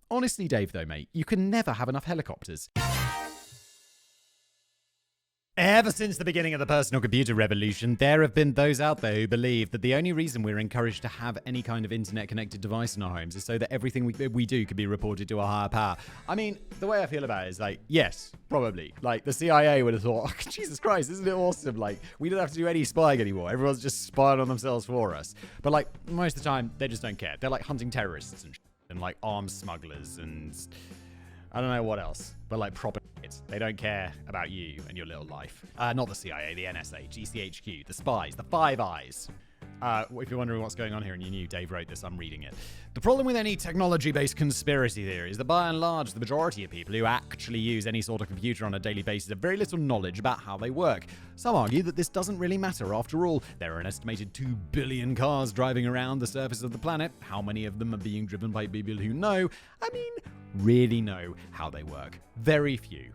Honestly, Dave, though, mate, you can never have enough helicopters. Ever since the beginning of the personal computer revolution, there have been those out there who believe that the only reason we're encouraged to have any kind of internet-connected device in our homes is so that everything we do can be reported to a higher power. I mean, the way I feel about it is like, yes, probably. Like, the CIA would have thought, oh, Jesus Christ, isn't it awesome? Like, we don't have to do any spying anymore. Everyone's just spying on themselves for us. But, like, most of the time, they just don't care. They're, like, hunting terrorists and like, arms smugglers and I don't know what else, but like proper kids. They don't care about you and your little life. Not the CIA, the NSA, GCHQ, the spies, the Five Eyes. If you're wondering what's going on here and you knew Dave wrote this, I'm reading it. The problem with any technology-based conspiracy theory is that by and large, the majority of people who actually use any sort of computer on a daily basis have very little knowledge about how they work. Some argue that this doesn't really matter. After all, there are an estimated 2 billion cars driving around the surface of the planet. How many of them are being driven by people who really know how they work? Very few.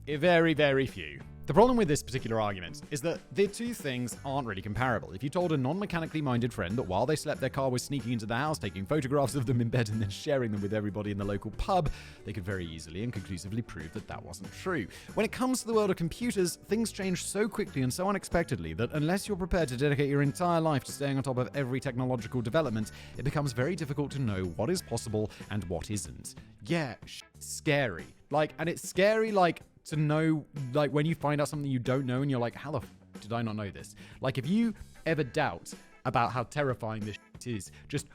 Very, very few. The problem with this particular argument is that the two things aren't really comparable. If you told a non-mechanically minded friend that while they slept, their car was sneaking into the house, taking photographs of them in bed and then sharing them with everybody in the local pub, they could very easily and conclusively prove that that wasn't true. When it comes to the world of computers, things change so quickly and so unexpectedly that unless you're prepared to dedicate your entire life to staying on top of every technological development, it becomes very difficult to know what is possible and what isn't. Yeah, scary. And it's scary, to know, when you find out something you don't know and you're like, how the did I not know this? Like, if you ever doubt about how terrifying this is, just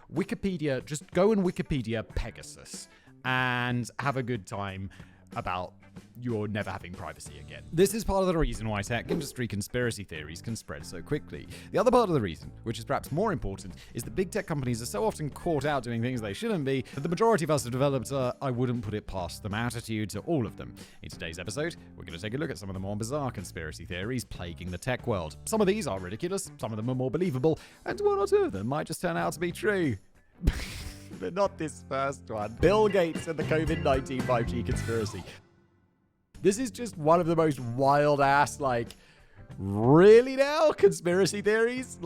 go and Wikipedia Pegasus and have a good time about you're never having privacy again. This is part of the reason why tech industry conspiracy theories can spread so quickly. The other part of the reason, which is perhaps more important, is that big tech companies are so often caught out doing things they shouldn't be, that the majority of us have developed I wouldn't put it past them attitude to all of them. In today's episode, we're going to take a look at some of the more bizarre conspiracy theories plaguing the tech world. Some of these are ridiculous, some of them are more believable, and one or two of them might just turn out to be true. But not this first one. Bill Gates and the COVID-19 5G conspiracy. This is just one of the most wild ass, really now? Conspiracy theories?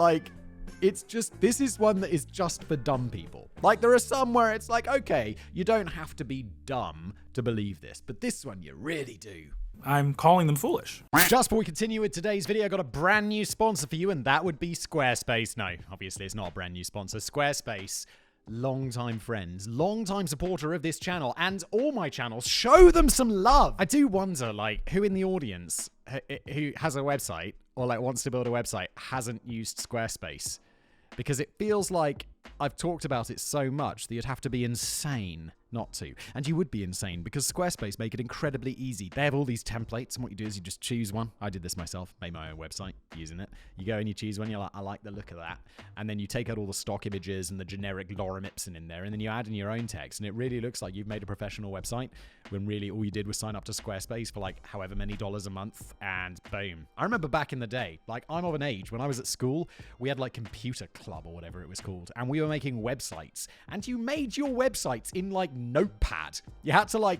This is one that is just for dumb people. There are some where it's okay, you don't have to be dumb to believe this, but this one you really do. I'm calling them foolish. Just before we continue with today's video, I got a brand new sponsor for you, and that would be Squarespace. No, obviously it's not a brand new sponsor. Squarespace. Long-time friends, long-time supporter of this channel and all my channels. Show them some love. I do wonder, who in the audience who has a website or wants to build a website hasn't used Squarespace, because it feels like I've talked about it so much that you'd have to be insane not to. And you would be insane because Squarespace make it incredibly easy. They have all these templates, and what you do is you just choose one. I did this myself, made my own website using it. You go and you choose one, you're like, I like the look of that. And then you take out all the stock images and the generic lorem ipsum in there, and then you add in your own text, and it really looks like you've made a professional website when really all you did was sign up to Squarespace for however many dollars a month, and boom. I remember back in the day, I'm of an age, when I was at school, we had Computer Club or whatever it was called, and we were making websites, and you made your websites in Notepad. You had to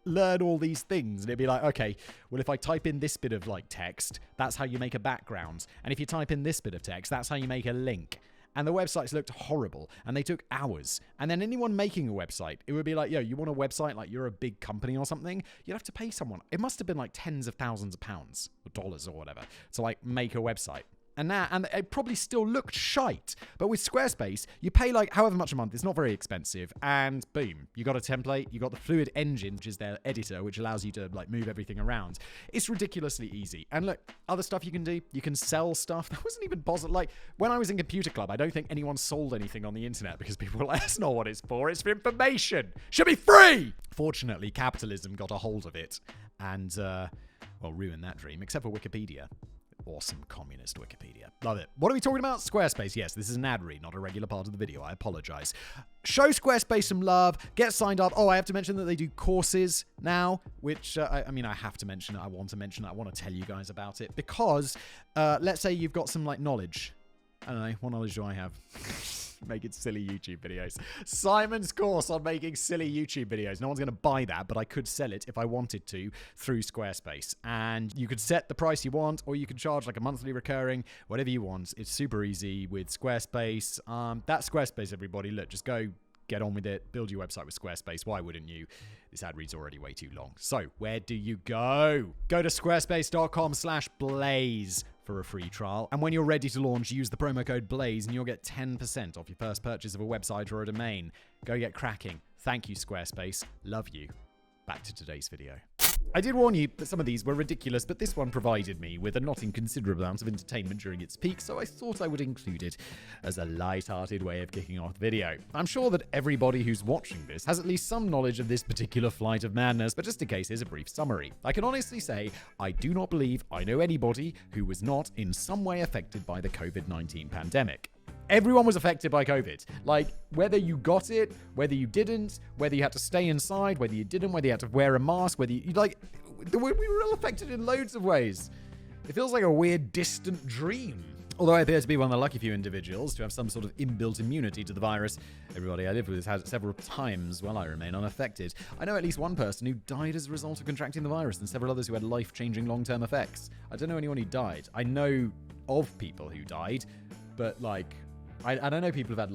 learn all these things, and it'd be okay, well, if I type in this bit of text, that's how you make a background, and if you type in this bit of text, that's how you make a link. And the websites looked horrible, and they took hours. And then anyone making a website, it would be yo, you want a website you're a big company or something? You'd have to pay someone. It must have been tens of thousands of pounds or dollars or whatever to make a website. And it probably still looked shite. But with Squarespace, you pay however much a month. It's not very expensive. And boom, you got a template. You got the Fluid Engine, which is their editor, which allows you to move everything around. It's ridiculously easy. And look, other stuff you can do. You can sell stuff. That wasn't even possible. When I was in Computer Club, I don't think anyone sold anything on the internet because people were that's not what it's for. It's for information. Should be free. Fortunately, capitalism got a hold of it and, ruined that dream, except for Wikipedia. Awesome communist Wikipedia. Love it. What are we talking about? Squarespace. Yes, this is an ad read, not a regular part of the video. I apologize. Show Squarespace some love. Get signed up. Oh, I have to mention that they do courses now, which, I have to mention it. I want to mention it. I want to tell you guys about it because, let's say you've got some, knowledge. I don't know. What knowledge do I have? Making silly YouTube videos. Simon's course on making silly YouTube videos. No one's going to buy that, but I could sell it if I wanted to through Squarespace. And you could set the price you want, or you could charge a monthly recurring, whatever you want. It's super easy with Squarespace. That's Squarespace, everybody. Look, just go get on with it. Build your website with Squarespace. Why wouldn't you? This ad read's already way too long. So where do you go? Go to squarespace.com/blaze for a free trial. And when you're ready to launch, use the promo code BLAZE and you'll get 10% off your first purchase of a website or a domain. Go get cracking. Thank you, Squarespace. Love you. Back to today's video. I did warn you that some of these were ridiculous, but this one provided me with a not inconsiderable amount of entertainment during its peak, so I thought I would include it as a light-hearted way of kicking off the video. I'm sure that everybody who's watching this has at least some knowledge of this particular flight of madness, but just in case, here's a brief summary. I can honestly say I do not believe I know anybody who was not in some way affected by the COVID-19 pandemic. Everyone was affected by COVID. Like, whether you got it, whether you didn't, whether you had to stay inside, whether you didn't, whether you had to wear a mask, whether you like, we were all affected in loads of ways. It feels like a weird, distant dream. Although I appear to be one of the lucky few individuals to have some sort of inbuilt immunity to the virus, everybody I live with has had it several times while I remain unaffected. I know at least one person who died as a result of contracting the virus and several others who had life-changing long-term effects. I don't know anyone who died. I know of people who died, but like, I don't know people who've had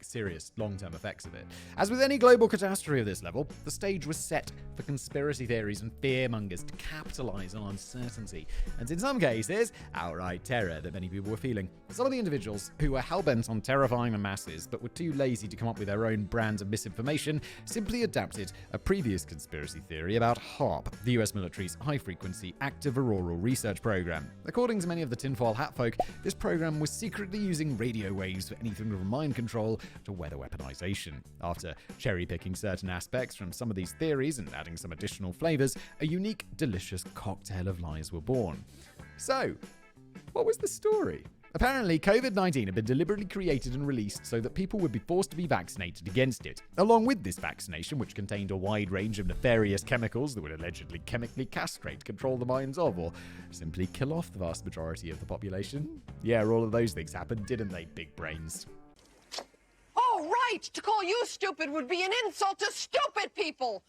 serious long-term effects of it. As with any global catastrophe of this level, the stage was set for conspiracy theories and fearmongers to capitalize on uncertainty, and in some cases, outright terror that many people were feeling. Some of the individuals who were hell-bent on terrifying the masses but were too lazy to come up with their own brand of misinformation simply adapted a previous conspiracy theory about HAARP, the US military's high-frequency active auroral research program. According to many of the tinfoil hat folk, this program was secretly using radio waves for anything from mind control to weather weaponization. After cherry-picking certain aspects from some of these theories and adding some additional flavors, a unique, delicious cocktail of lies were born. So, what was the story? Apparently, COVID-19 had been deliberately created and released so that people would be forced to be vaccinated against it. Along with this vaccination, which contained a wide range of nefarious chemicals that would allegedly chemically castrate, control the minds of, or simply kill off the vast majority of the population. Yeah, all of those things happened, didn't they, big brains? Oh, right! To call you stupid would be an insult to stupid people!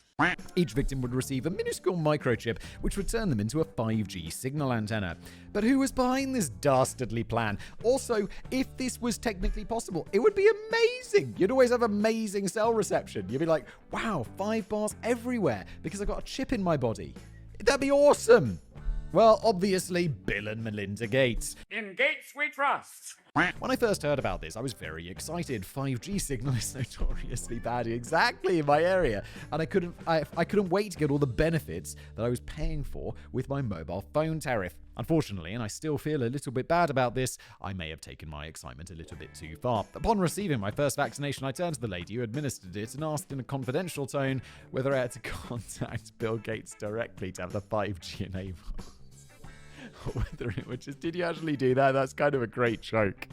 Each victim would receive a minuscule microchip which would turn them into a 5G signal antenna. But who was behind this dastardly plan? Also, if this was technically possible, it would be amazing. You'd always have amazing cell reception. You'd be like, wow, 5 bars everywhere because I've got a chip in my body. That'd be awesome. Well, obviously, Bill and Melinda Gates. In Gates we trust. When I first heard about this, I was very excited. 5G signal is notoriously bad exactly in my area, and I couldn't wait to get all the benefits that I was paying for with my mobile phone tariff. Unfortunately, and I still feel a little bit bad about this, I may have taken my excitement a little bit too far. Upon receiving my first vaccination, I turned to the lady who administered it and asked in a confidential tone whether I had to contact Bill Gates directly to have the 5G enabled. Whether it would just, did you actually do that? That's kind of a great joke.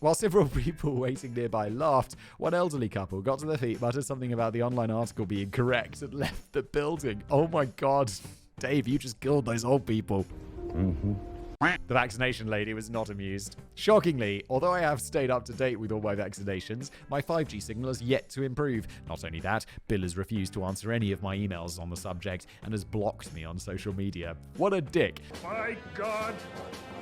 While several people waiting nearby laughed, one elderly couple got to their feet, muttered something about the online article being correct, and left the building. Oh my God. Dave, you just killed those old people. The vaccination lady was not amused. Shockingly, although I have stayed up to date with all my vaccinations, my 5G signal has yet to improve. Not only that, Bill has refused to answer any of my emails on the subject and has blocked me on social media. What a dick. My God!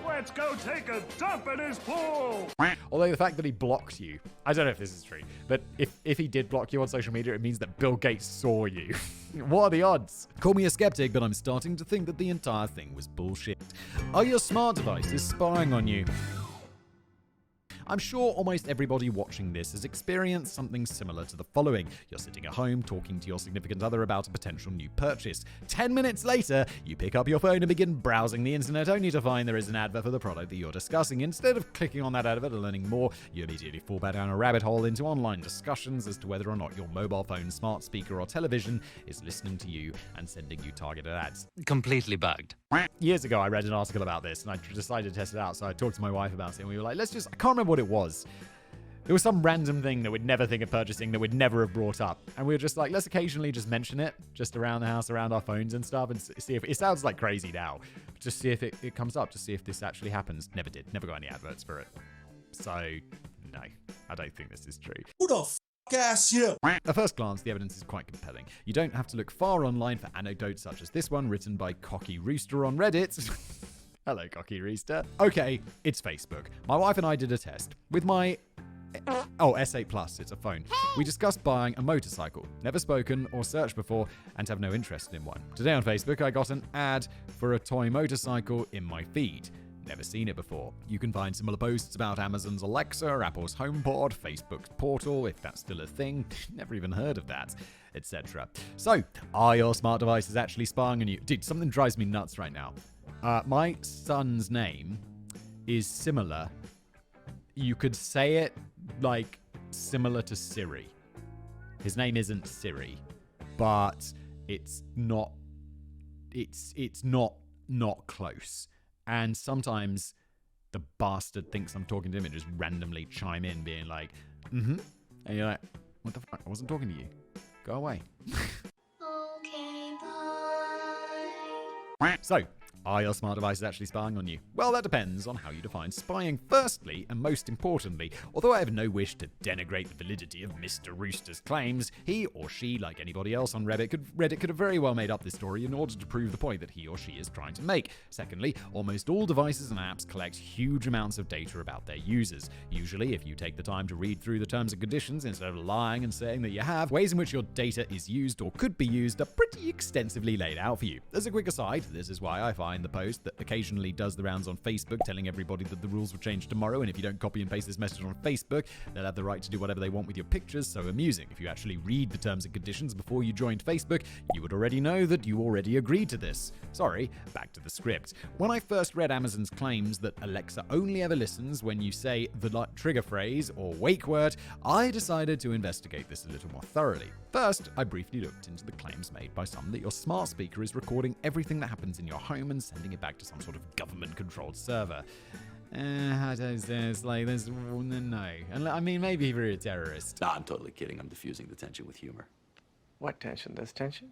Let's go take a dump in his pool! Although the fact that he blocked you, I don't know if this is true, but if he did block you on social media, it means that Bill Gates saw you. What are the odds? Call me a skeptic, but I'm starting to think that the entire thing was bullshit. Are your smart devices spying on you? I'm sure almost everybody watching this has experienced something similar to the following. You're sitting at home talking to your significant other about a potential new purchase. 10 minutes later, you pick up your phone and begin browsing the internet only to find there is an advert for the product that you're discussing. Instead of clicking on that advert and learning more, you immediately fall back down a rabbit hole into online discussions as to whether or not your mobile phone, smart speaker, or television is listening to you and sending you targeted ads. Completely bugged. Years ago, I read an article about this and I decided to test it out. So I talked to my wife about it and we were like, I can't remember what it was. It was some random thing that we'd never think of purchasing, that we'd never have brought up. And we were just like, let's occasionally just mention it, just around the house, around our phones and stuff, and see if it sounds like crazy now. Just see if it comes up, just see if this actually happens. Never did. Never got any adverts for it. So, no, I don't think this is true. Who the ass you? At first glance, the evidence is quite compelling. You don't have to look far online for anecdotes such as this one, written by Cocky Rooster on Reddit. Hello, Cocky Rooster. Okay, it's Facebook. My wife and I did a test with my S8 Plus, it's a phone. We discussed buying a motorcycle. Never spoken or searched before and have no interest in one. Today on Facebook, I got an ad for a toy motorcycle in my feed. Never seen it before. You can find similar posts about Amazon's Alexa, Apple's HomePod, Facebook's Portal, if that's still a thing. Never even heard of that, etc. So, are your smart devices actually spying on you? Dude, something drives me nuts right now. My son's name is similar. You could say it like similar to Siri. His name isn't Siri, but it's not close. And sometimes the bastard thinks I'm talking to him and just randomly chime in being like, and you're like, what the fuck? I wasn't talking to you. Go away. Okay, bye. So, are your smart devices actually spying on you? Well, that depends on how you define spying. Firstly, and most importantly, although I have no wish to denigrate the validity of Mr. Rooster's claims, he or she, like anybody else on Reddit could have very well made up this story in order to prove the point that he or she is trying to make. Secondly, almost all devices and apps collect huge amounts of data about their users. Usually, if you take the time to read through the terms and conditions instead of lying and saying that you have, ways in which your data is used or could be used are pretty extensively laid out for you. As a quick aside, this is why I find the post that occasionally does the rounds on Facebook telling everybody that the rules will change tomorrow, and if you don't copy and paste this message on Facebook, they'll have the right to do whatever they want with your pictures, so amusing. If you actually read the terms and conditions before you joined Facebook, you would already know that you already agreed to this. Sorry, back to the script. When I first read Amazon's claims that Alexa only ever listens when you say the trigger phrase or wake word, I decided to investigate this a little more thoroughly. First, I briefly looked into the claims made by some that your smart speaker is recording everything that happens in your home and sending it back to some sort of government-controlled server. There's no. And I mean, maybe if you're a terrorist. Nah, I'm totally kidding. I'm diffusing the tension with humor. What tension? There's tension?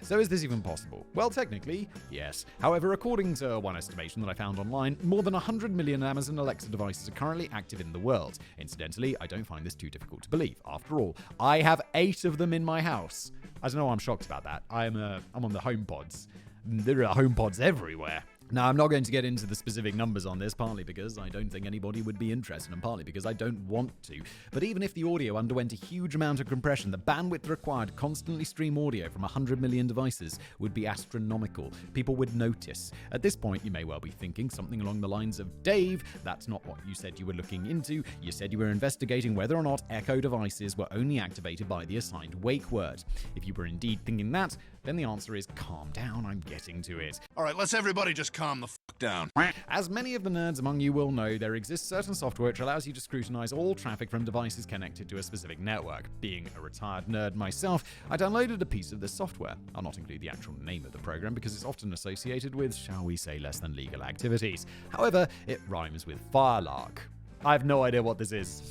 So is this even possible? Well, technically, yes. However, according to one estimation that I found online, more than 100 million Amazon Alexa devices are currently active in the world. Incidentally, I don't find this too difficult to believe. After all, I have 8 of them in my house. I don't know why I'm shocked about that. I'm on the HomePods. There are HomePods everywhere. Now, I'm not going to get into the specific numbers on this, partly because I don't think anybody would be interested, and partly because I don't want to. But even if the audio underwent a huge amount of compression, the bandwidth required to constantly stream audio from 100 million devices would be astronomical. People would notice. At this point, you may well be thinking something along the lines of, Dave, that's not what you said you were looking into. You said you were investigating whether or not Echo devices were only activated by the assigned wake word. If you were indeed thinking that, then the answer is calm down, I'm getting to it. All right, let's everybody just calm the fuck down. As many of the nerds among you will know, there exists certain software which allows you to scrutinize all traffic from devices connected to a specific network. Being a retired nerd myself, I downloaded a piece of this software. I'll not include the actual name of the program because it's often associated with, shall we say, less than legal activities. However, it rhymes with Firelark. I have no idea what this is.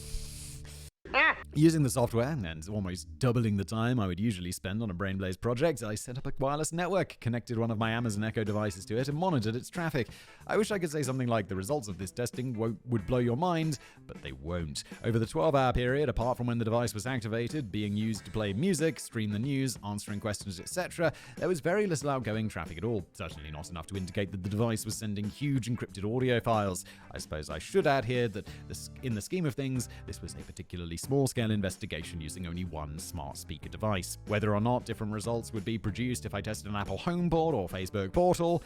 Using the software, and almost doubling the time I would usually spend on a Brainblaze project, I set up a wireless network, connected one of my Amazon Echo devices to it, and monitored its traffic. I wish I could say something like the results of this testing would blow your mind, but they won't. Over the 12-hour period, apart from when the device was activated, being used to play music, stream the news, answering questions, etc., there was very little outgoing traffic at all, certainly not enough to indicate that the device was sending huge encrypted audio files. I suppose I should add here that in the scheme of things, this was a particularly small-scale investigation using only one smart speaker device. Whether or not different results would be produced if I tested an Apple HomePod or Facebook Portal.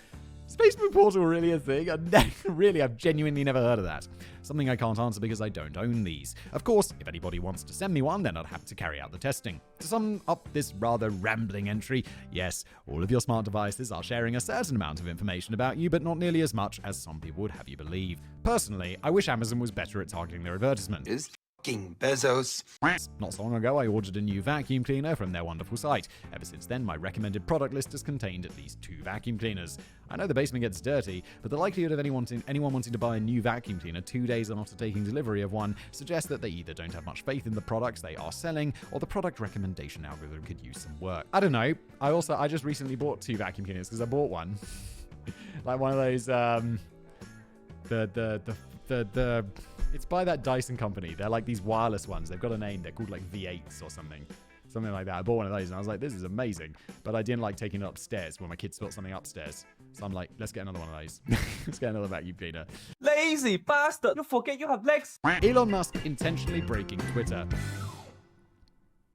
Is Facebook Portal really a thing? I've genuinely never heard of that. Something I can't answer because I don't own these. Of course, if anybody wants to send me one, then I'd have to carry out the testing. To sum up this rather rambling entry, yes, all of your smart devices are sharing a certain amount of information about you, but not nearly as much as some people would have you believe. Personally, I wish Amazon was better at targeting their advertisement. Is fucking Bezos. Not so long ago, I ordered a new vacuum cleaner from their wonderful site. Ever since then, my recommended product list has contained at least 2 vacuum cleaners. I know the basement gets dirty, but the likelihood of anyone wanting to buy a new vacuum cleaner 2 days after taking delivery of one suggests that they either don't have much faith in the products they are selling, or the product recommendation algorithm could use some work. I don't know. I just recently bought 2 vacuum cleaners because I bought one. Like one of those, it's by that Dyson company. They're like these wireless ones. They've got a name. They're called like V8s or something. something like that. I bought one of those and I was like, this is amazing. But I didn't like taking it upstairs when my kids spilled something upstairs. So I'm like, let's get another one of those. Let's get another vacuum cleaner. Lazy bastard! You forget you have legs! Elon Musk intentionally breaking Twitter.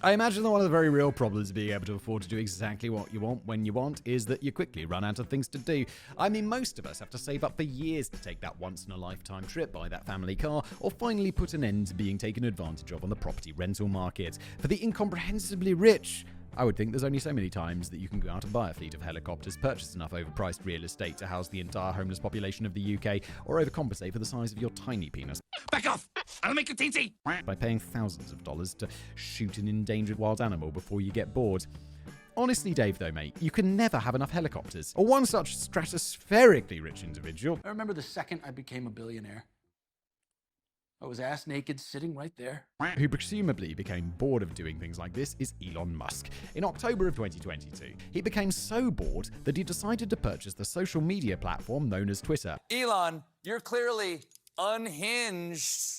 I imagine that one of the very real problems of being able to afford to do exactly what you want when you want is that you quickly run out of things to do. I mean, most of us have to save up for years to take that once-in-a-lifetime trip, buy that family car, or finally put an end to being taken advantage of on the property rental market. For the incomprehensibly rich, I would think there's only so many times that you can go out and buy a fleet of helicopters, purchase enough overpriced real estate to house the entire homeless population of the UK, or overcompensate for the size of your tiny penis. Back off! I'll make you teensy! By paying thousands of dollars to shoot an endangered wild animal before you get bored. Honestly, Dave, though, mate, you can never have enough helicopters. Or one such stratospherically rich individual. I remember the second I became a billionaire. I was ass naked sitting right there. Who presumably became bored of doing things like this is Elon Musk. In October of 2022, he became so bored that he decided to purchase the social media platform known as Twitter. Elon, you're clearly unhinged.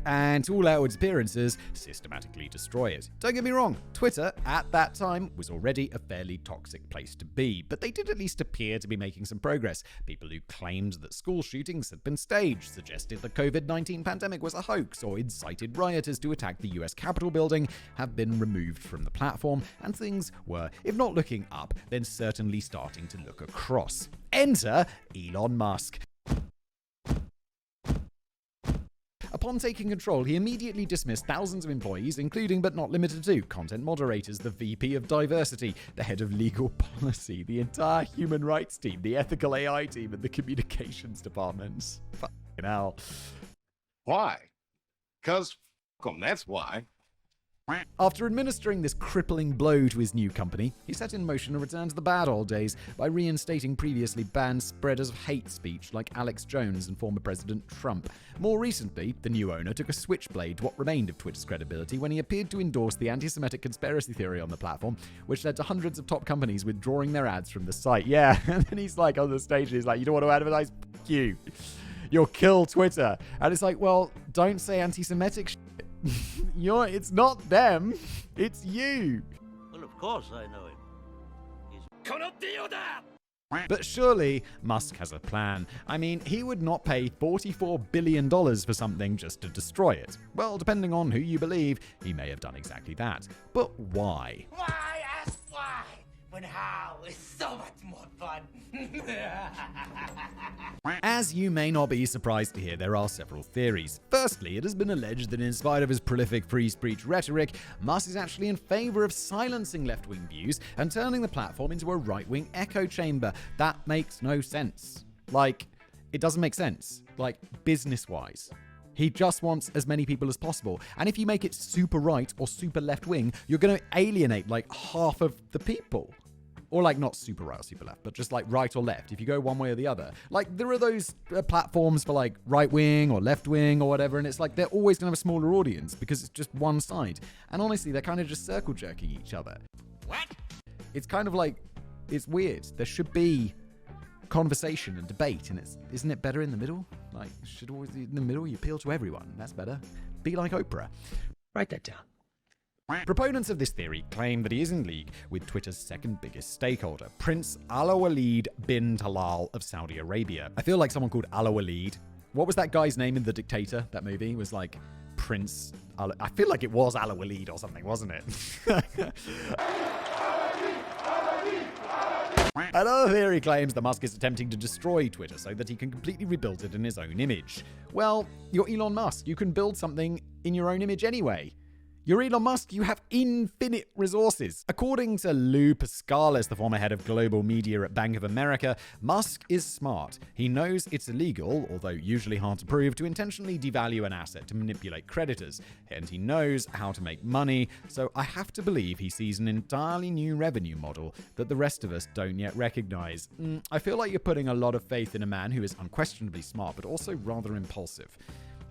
And to all outward appearances, systematically destroy it. Don't get me wrong, Twitter, at that time, was already a fairly toxic place to be, but they did at least appear to be making some progress. People who claimed that school shootings had been staged, suggested the COVID-19 pandemic was a hoax, or incited rioters to attack the US Capitol building have been removed from the platform, and things were, if not looking up, then certainly starting to look across. Enter Elon Musk. Upon taking control, he immediately dismissed thousands of employees, including but not limited to content moderators, the VP of diversity, the head of legal policy, the entire human rights team, the ethical AI team, and the communications departments. Fucking hell. Why? Because f*** 'em, that's why. After administering this crippling blow to his new company, he set in motion a return to the bad old days by reinstating previously banned spreaders of hate speech like Alex Jones and former President Trump. More recently, the new owner took a switchblade to what remained of Twitter's credibility when he appeared to endorse the anti-Semitic conspiracy theory on the platform, which led to hundreds of top companies withdrawing their ads from the site. Yeah, and then he's like on the stage, he's like, you don't want to advertise? F*** you. You'll kill Twitter. And it's like, well, don't say anti-Semitic shit. It's not them, it's you. Well, of course I know him. But surely Musk has a plan. I mean, he would not pay $44 billion for something just to destroy it. Well, depending on who you believe, he may have done exactly that. But why? Why ask why? When how is so much more fun. As you may not be surprised to hear, there are several theories. Firstly, it has been alleged that in spite of his prolific free speech rhetoric, Musk is actually in favor of silencing left-wing views and turning the platform into a right-wing echo chamber. That makes no sense. It doesn't make sense. Business-wise. He just wants as many people as possible. And if you make it super right or super left-wing, you're going to alienate half of the people. Or not super right or super left, but just right or left, if you go one way or the other. There are those platforms for right wing or left wing or whatever, and it's they're always going to have a smaller audience because it's just one side. And honestly, they're kind of just circle jerking each other. What? It's kind of it's weird. There should be conversation and debate, and isn't it better in the middle? Should always be in the middle, you appeal to everyone. That's better. Be like Oprah. Write that down. Proponents of this theory claim that he is in league with Twitter's second biggest stakeholder, Prince Alawaleed bin Talal of Saudi Arabia. I feel like someone called Alawaleed. What was that guy's name in The Dictator? That movie was Prince. I feel like it was Alawaleed or something, wasn't it? Another theory claims that Musk is attempting to destroy Twitter so that he can completely rebuild it in his own image. Well, you're Elon Musk. You can build something in your own image anyway. You're Elon Musk, you have infinite resources. According to Lou Pascalis, the former head of global media at Bank of America, Musk is smart. He knows it's illegal, although usually hard to prove, to intentionally devalue an asset to manipulate creditors. And he knows how to make money, so I have to believe he sees an entirely new revenue model that the rest of us don't yet recognize. I feel like you're putting a lot of faith in a man who is unquestionably smart, but also rather impulsive.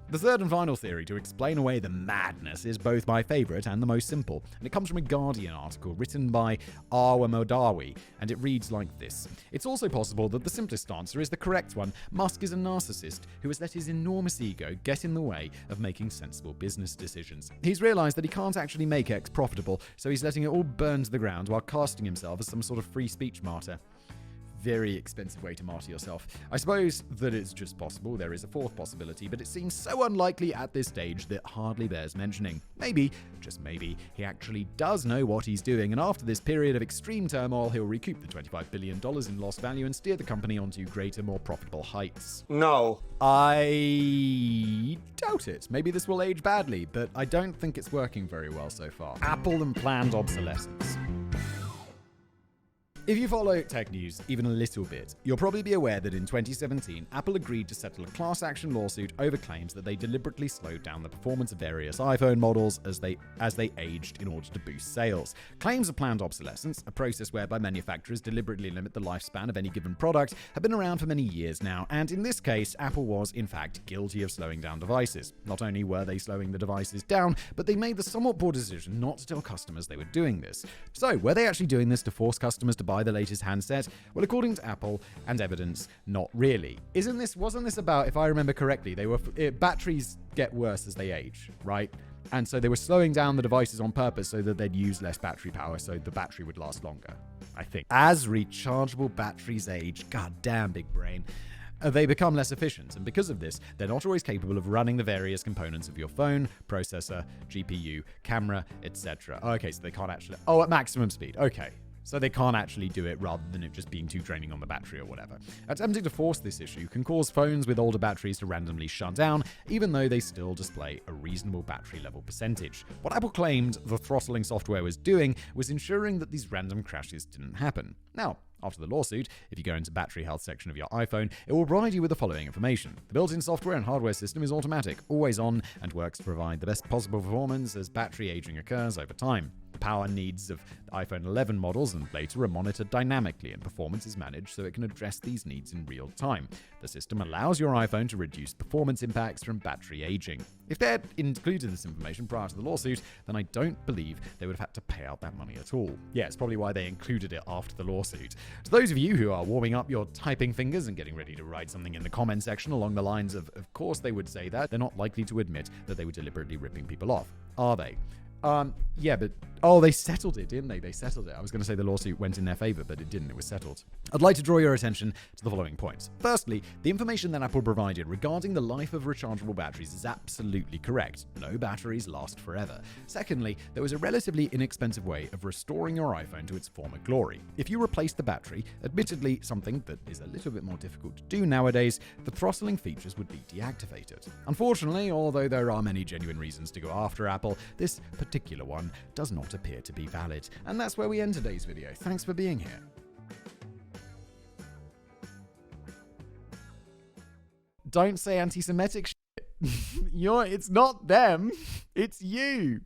The third and final theory to explain away the madness is both my favorite and the most simple, and it comes from a Guardian article written by Arwa Modawi, and it reads like this. It's also possible that the simplest answer is the correct one. Musk is a narcissist who has let his enormous ego get in the way of making sensible business decisions. He's realized that he can't actually make X profitable, so he's letting it all burn to the ground while casting himself as some sort of free speech martyr. Very expensive way to martyr yourself. I suppose that it's just possible there is a fourth possibility, but it seems so unlikely at this stage that hardly bears mentioning. Maybe, just maybe, he actually does know what he's doing, and after this period of extreme turmoil, he'll recoup the $25 billion in lost value and steer the company onto greater, more profitable heights. No. I doubt it. Maybe this will age badly, but I don't think it's working very well so far. Apple and planned obsolescence. If you follow tech news even a little bit, you'll probably be aware that in 2017, Apple agreed to settle a class action lawsuit over claims that they deliberately slowed down the performance of various iPhone models as they aged in order to boost sales. Claims of planned obsolescence, a process whereby manufacturers deliberately limit the lifespan of any given product, have been around for many years now, and in this case, Apple was, in fact, guilty of slowing down devices. Not only were they slowing the devices down, but they made the somewhat poor decision not to tell customers they were doing this. So, were they actually doing this to force customers to buy the latest handset? Well, according to Apple and evidence, not really. Wasn't this about, if I remember correctly, batteries get worse as they age, right? And so they were slowing down the devices on purpose so that they'd use less battery power so the battery would last longer, I think. As rechargeable batteries age, goddamn big brain, they become less efficient, and because of this, they're not always capable of running the various components of your phone, processor, GPU, camera, etc. Okay, so they can't actually... Oh, at maximum speed. Okay. So they can't actually do it rather than it just being too draining on the battery or whatever. Attempting to force this issue can cause phones with older batteries to randomly shut down, even though they still display a reasonable battery level percentage. What Apple claimed the throttling software was doing was ensuring that these random crashes didn't happen. Now, after the lawsuit, if you go into battery health section of your iPhone, it will provide you with the following information. The built-in software and hardware system is automatic, always on, and works to provide the best possible performance as battery aging occurs over time. The power needs of the iPhone 11 models and later are monitored dynamically, and performance is managed so it can address these needs in real time. The system allows your iPhone to reduce performance impacts from battery aging. If they had included this information prior to the lawsuit, then I don't believe they would have had to pay out that money at all. Yeah, it's probably why they included it after the lawsuit. To those of you who are warming up your typing fingers and getting ready to write something in the comment section along the lines of course they would say that, they're not likely to admit that they were deliberately ripping people off, are they? Yeah, but... Oh, they settled it, didn't they? They settled it. I was going to say the lawsuit went in their favor, but it didn't. It was settled. I'd like to draw your attention to the following points. Firstly, the information that Apple provided regarding the life of rechargeable batteries is absolutely correct. No batteries last forever. Secondly, there was a relatively inexpensive way of restoring your iPhone to its former glory. If you replace the battery, admittedly something that is a little bit more difficult to do nowadays, the throttling features would be deactivated. Unfortunately, although there are many genuine reasons to go after Apple, this particular one does not appear to be valid. And that's where we end today's video. Thanks for being here. Don't say anti-Semitic shit. It's not them. It's you.